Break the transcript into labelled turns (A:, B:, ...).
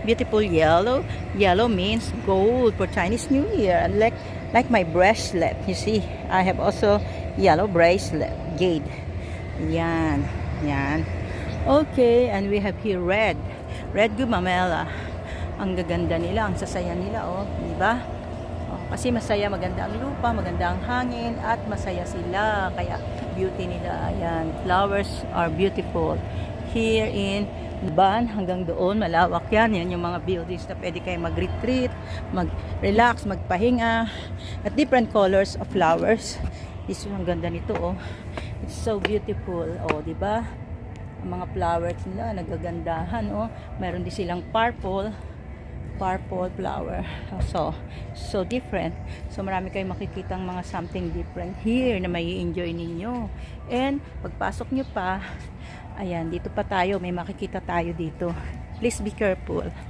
A: Beautiful yellow. Yellow means gold for Chinese New Year. And like my bracelet. You see, I have also yellow bracelet. Jade. Yan. Yan. Okay, and we have here red. Red gumamela. Ang gaganda nila, ang sasaya nila, oh, di ba? Oh, kasi masaya, maganda ang lupa, maganda ang hangin, at masaya sila. Kaya beauty nila, ayan. Flowers are beautiful. Here in Ban, hanggang doon, malawak yan. Yan yung mga buildings na pwede kayo mag-retreat, mag-relax, magpahinga. At different colors of flowers. This one, ang ganda nito, oh. It's so beautiful, oh, di ba? Ang mga flowers nila, nagagandahan, oh. Meron din silang purple flower. So different. So marami kayong makikitang mga something different here na may enjoy ninyo. And pagpasok nyo pa, ayan, dito pa tayo, may makikita tayo dito. Please be careful.